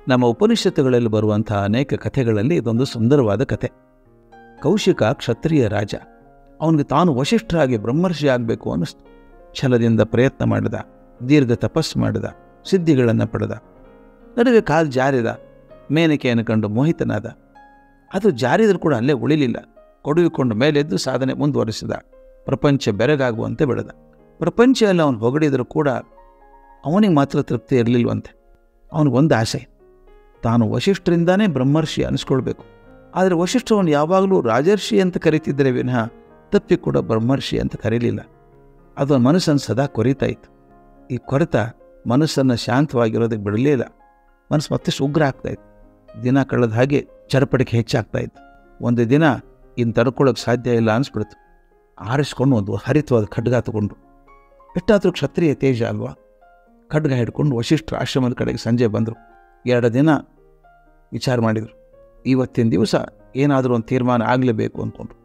ನಮ್ಮ ಉಪನಿಷತ್ತುಗಳಲ್ಲಿ ಬರುವಂತಹ ಅನೇಕ ಕಥೆಗಳಲ್ಲಿ ಇದೊಂದು ಸುಂದರವಾದ ಕಥೆ. ಕೌಶಿಕ ಕ್ಷತ್ರಿಯ ರಾಜ. ಅವನಿಗೆ ತಾನು ವಶಿಷ್ಠರಾಗಿ ಬ್ರಹ್ಮರ್ಷಿ ಆಗಬೇಕು ಅನ್ನಿಸ್ತು. ಛಲದಿಂದ ಪ್ರಯತ್ನ ಮಾಡಿದ, ದೀರ್ಘ ತಪಸ್ಸು ಮಾಡಿದ, ಸಿದ್ಧಿಗಳನ್ನು ಪಡೆದ. ನಡುವೆ ಕಾಲು ಜಾರಿದ, ಮೇನಕೆಯನ್ನು ಕಂಡು ಮೋಹಿತನಾದ. ಅದು ಜಾರಿದರೂ ಕೂಡ ಅಲ್ಲೇ ಉಳಿಲಿಲ್ಲ. ಕೊಡುವಿಕೊಂಡು ಮೇಲೆದ್ದು ಸಾಧನೆ ಮುಂದುವರಿಸಿದ. ಪ್ರಪಂಚ ಬೆರಗಾಗುವಂತೆ ಬೆಳೆದ. ಪ್ರಪಂಚ ಎಲ್ಲ ಅವನು ಹೊಗಳಿದರೂ ಕೂಡ ಅವನಿಗೆ ಮಾತ್ರ ತೃಪ್ತಿ ಇರಲಿಲ್ವಂತೆ. ಅವನಿಗೊಂದು ಆಸೆ, ತಾನು ವಶಿಷ್ಠರಿಂದಾನೇ ಬ್ರಹ್ಮರ್ಷಿ ಅನಿಸ್ಕೊಳ್ಬೇಕು. ಆದರೆ ವಶಿಷ್ಠವನ್ನು ಯಾವಾಗಲೂ ರಾಜರ್ಷಿ ಅಂತ ಕರೀತಿದ್ದರೆ ವಿನಃ ತಪ್ಪಿ ಕೂಡ ಬ್ರಹ್ಮರ್ಷಿ ಅಂತ ಕರೀಲಿಲ್ಲ. ಅದು ಮನಸ್ಸನ್ನು ಸದಾ ಕೊರಿತಾ ಇತ್ತು. ಈ ಕೊರೆತ ಮನಸ್ಸನ್ನು ಶಾಂತವಾಗಿರೋದಕ್ಕೆ ಬಿಡಲೇ ಇಲ್ಲ. ಮನಸ್ಸು ಮತ್ತಷ್ಟು ಉಗ್ರ ಆಗ್ತಾಯಿತ್ತು. ದಿನ ಕಳೆದ ಹಾಗೆ ಚಡಪಡಿಕೆ ಹೆಚ್ಚಾಗ್ತಾ ಇತ್ತು. ಒಂದು ದಿನ ಇನ್ನು ತಡ್ಕೊಳ್ಳೋಕೆ ಸಾಧ್ಯ ಇಲ್ಲ ಅನಿಸ್ಬಿಡ್ತು. ಆರಿಸ್ಕೊಂಡು ಒಂದು ಹರಿತವಾದ ಖಡ್ಗ ತಗೊಂಡು, ಎಷ್ಟಾದರೂ ಕ್ಷತ್ರಿಯ ತೇಜ ಅಲ್ವಾ, ಖಡ್ಗ ಹಿಡ್ಕೊಂಡು ವಶಿಷ್ಠರ ಆಶ್ರಮದ ಕಡೆಗೆ ಸಂಜೆ ಬಂದರು. 2 ದಿನ ವಿಚಾರ ಮಾಡಿದರು. ಇವತ್ತಿನ ದಿವಸ ಏನಾದರೂ ಒಂದು ತೀರ್ಮಾನ ಆಗಲೇಬೇಕು ಅಂದ್ಕೊಂಡ್ರು.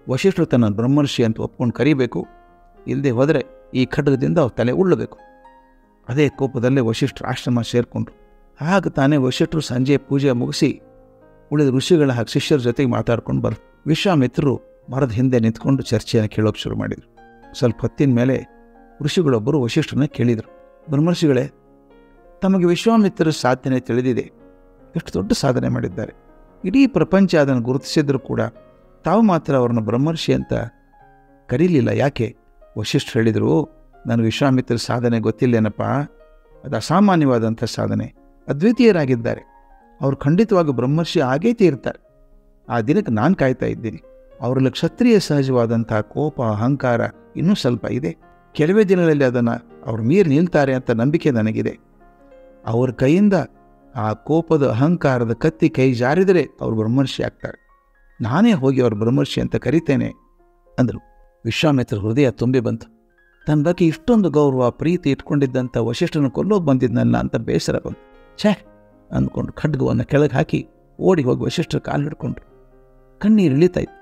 ವಶಿಷ್ಠರು ತನ್ನ ಬ್ರಹ್ಮರ್ಷಿ ಅಂತ ಒಪ್ಕೊಂಡು ಕರಿಬೇಕು, ಇಲ್ಲದೆ ಹೋದರೆ ಈ ಖಡ್ಗದಿಂದ ಅವ್ರ ತಲೆ ಉಳ್ಳಬೇಕು. ಅದೇ ಕೋಪದಲ್ಲೇ ವಶಿಷ್ಠರ ಆಶ್ರಮ ಸೇರಿಕೊಂಡ್ರು. ಆಗ ತಾನೇ ವಶಿಷ್ಠರು ಸಂಜೆ ಪೂಜೆ ಮುಗಿಸಿ ಉಳಿದ ಋಷಿಗಳ ಹಾಗೆ ಶಿಷ್ಯರ ಜೊತೆಗೆ ಮಾತಾಡ್ಕೊಂಡು ಬರ್ ವಿಶ್ವಾಮಿತ್ರರು ಮರದ ಹಿಂದೆ ನಿಂತ್ಕೊಂಡು ಚರ್ಚೆಯನ್ನು ಕೇಳೋಕೆ ಶುರು ಮಾಡಿದರು. ಸ್ವಲ್ಪ ಹೊತ್ತಿನ ಮೇಲೆ ಋಷಿಗಳೊಬ್ಬರು ವಶಿಷ್ಠರನ್ನ ಕೇಳಿದರು, ಬ್ರಹ್ಮರ್ಷಿಗಳೇ, ತಮಗೆ ವಿಶ್ವಾಮಿತ್ರರ ಸಾಧನೆ ತಿಳಿದಿದೆ. ಎಷ್ಟು ದೊಡ್ಡ ಸಾಧನೆ ಮಾಡಿದ್ದಾರೆ. ಇಡೀ ಪ್ರಪಂಚ ಅದನ್ನು ಗುರುತಿಸಿದ್ರು ಕೂಡ ತಾವು ಮಾತ್ರ ಅವ್ರನ್ನ ಬ್ರಹ್ಮರ್ಷಿ ಅಂತ ಕರೀಲಿಲ್ಲ, ಯಾಕೆ? ವಶಿಷ್ಠರು ಹೇಳಿದರು, ನನಗೆ ವಿಶ್ವಾಮಿತ್ರರ ಸಾಧನೆ ಗೊತ್ತಿಲ್ಲೇನಪ್ಪ, ಅದು ಅಸಾಮಾನ್ಯವಾದಂಥ ಸಾಧನೆ. ಅದ್ವಿತೀಯರಾಗಿದ್ದಾರೆ. ಅವರು ಖಂಡಿತವಾಗಿ ಬ್ರಹ್ಮರ್ಷಿ ಆಗೇ ತೀರ್ತಾರೆ. ಆ ದಿನಕ್ಕೆ ನಾನು ಕಾಯ್ತಾ ಇದ್ದೀನಿ. ಅವರಲ್ಲಿ ಕ್ಷತ್ರಿಯ ಸಹಜವಾದಂಥ ಕೋಪ, ಅಹಂಕಾರ ಇನ್ನೂ ಸ್ವಲ್ಪ ಇದೆ. ಕೆಲವೇ ದಿನಗಳಲ್ಲಿ ಅದನ್ನು ಅವ್ರು ಮೀರಿ ನಿಲ್ತಾರೆ ಅಂತ ನಂಬಿಕೆ ನನಗಿದೆ. ಅವ್ರ ಕೈಯಿಂದ ಆ ಕೋಪದ ಅಹಂಕಾರದ ಕತ್ತಿ ಕೈ ಜಾರಿದರೆ ಅವರು ಬ್ರಹ್ಮರ್ಷಿ ಆಗ್ತಾರೆ. ನಾನೇ ಹೋಗಿ ಅವ್ರ ಬ್ರಹ್ಮರ್ಷಿ ಅಂತ ಕರಿತೇನೆ ಅಂದರು. ವಿಶ್ವಾಮಿತ್ರ ಹೃದಯ ತುಂಬಿ ಬಂತು. ತನ್ನ ಬಗ್ಗೆ ಇಷ್ಟೊಂದು ಗೌರವ, ಪ್ರೀತಿ ಇಟ್ಕೊಂಡಿದ್ದಂಥ ವಶಿಷ್ಠನ ಕೊಲ್ಲೋಗಿ ಬಂದಿದ್ನಲ್ಲ ಅಂತ ಬೇಸರ ಬಂತು. ಛೇ ಅಂದ್ಕೊಂಡು ಖಡ್ಗವನ್ನು ಕೆಳಗೆ ಹಾಕಿ ಓಡಿ ಹೋಗಿ ವಶಿಷ್ಠರ ಕಾಲು ಹಿಡ್ಕೊಂಡ್ರು. ಕಣ್ಣೀರು ಇಳಿತಾಯಿತ್ತು.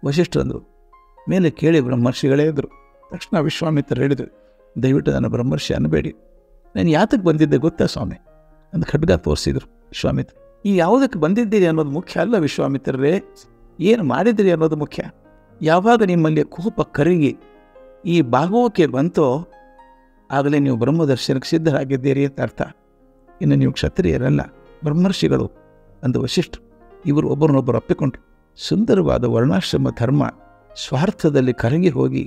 ವಶಿಷ್ಠರಂದರು, ಮೇಲೆ ಕೇಳಿ ಬ್ರಹ್ಮರ್ಷಿಗಳೇ ಇದ್ದರು. ತಕ್ಷಣ ವಿಶ್ವಾಮಿತ್ರ ಹೇಳಿದರು, ದಯವಿಟ್ಟು ನನ್ನ ಬ್ರಹ್ಮರ್ಷಿ ಅನ್ನಬೇಡಿ. ನಾನು ಯಾತಕ್ಕೆ ಬಂದಿದ್ದೆ ಗೊತ್ತಾ ಸ್ವಾಮಿ ಅಂತ ಖಡ್ಗ ತೋರಿಸಿದ್ರು ವಿಶ್ವಾಮಿತ್ರ. ಈ ಯಾವುದಕ್ಕೆ ಬಂದಿದ್ದೀರಿ ಅನ್ನೋದು ಮುಖ್ಯ ಅಲ್ಲ ವಿಶ್ವಾಮಿತ್ರರೇ, ಏನು ಮಾಡಿದಿರಿ ಅನ್ನೋದು ಮುಖ್ಯ. ಯಾವಾಗ ನಿಮ್ಮಲ್ಲಿ ಕೋಪ ಕರಗಿ ಈ ಭಾಗವಕ್ಕೆ ಬಂತೋ ಆಗಲೇ ನೀವು ಬ್ರಹ್ಮದರ್ಶನಕ್ಕೆ ಸಿದ್ಧರಾಗಿದ್ದೀರಿ ಅಂತ ಅರ್ಥ. ಇನ್ನು ನೀವು ಕ್ಷತ್ರಿಯರಲ್ಲ, ಬ್ರಹ್ಮರ್ಷಿಗಳು ಅಂದು ವಶಿಷ್ಠರು. ಇವರು ಒಬ್ಬರನ್ನೊಬ್ಬರು ಅಪ್ಪಿಕೊಂಡ್ರು. ಸುಂದರವಾದ ವರ್ಣಾಶ್ರಮ ಧರ್ಮ ಸ್ವಾರ್ಥದಲ್ಲಿ ಕರಗಿ ಹೋಗಿ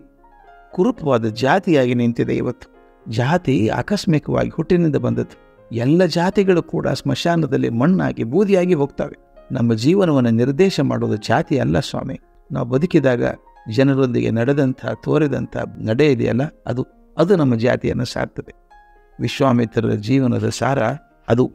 ಕುರುಪವಾದ ಜಾತಿಯಾಗಿ ನಿಂತಿದೆ ಇವತ್ತು. ಜಾತಿ ಆಕಸ್ಮಿಕವಾಗಿ ಹುಟ್ಟಿನಿಂದ ಬಂದದ್ದು. ಎಲ್ಲ ಜಾತಿಗಳು ಕೂಡ ಸ್ಮಶಾನದಲ್ಲಿ ಮಣ್ಣಾಗಿ ಬೂದಿಯಾಗಿ ಹೋಗ್ತವೆ. ನಮ್ಮ ಜೀವನವನ್ನು ನಿರ್ದೇಶ ಮಾಡೋದು ಜಾತಿ ಅಲ್ಲ ಸ್ವಾಮಿ. ನಾವು ಬದುಕಿದಾಗ ಜನರೊಂದಿಗೆ ನಡೆದಂಥ ತೋರಿದಂಥ ನಡೆ ಇದೆಯಲ್ಲ, ಅದು ನಮ್ಮ ಜಾತಿಯನ್ನು ಸಾರ್ತದೆ. ವಿಶ್ವಾಮಿತ್ರರ ಜೀವನದ ಸಾರ ಅದು.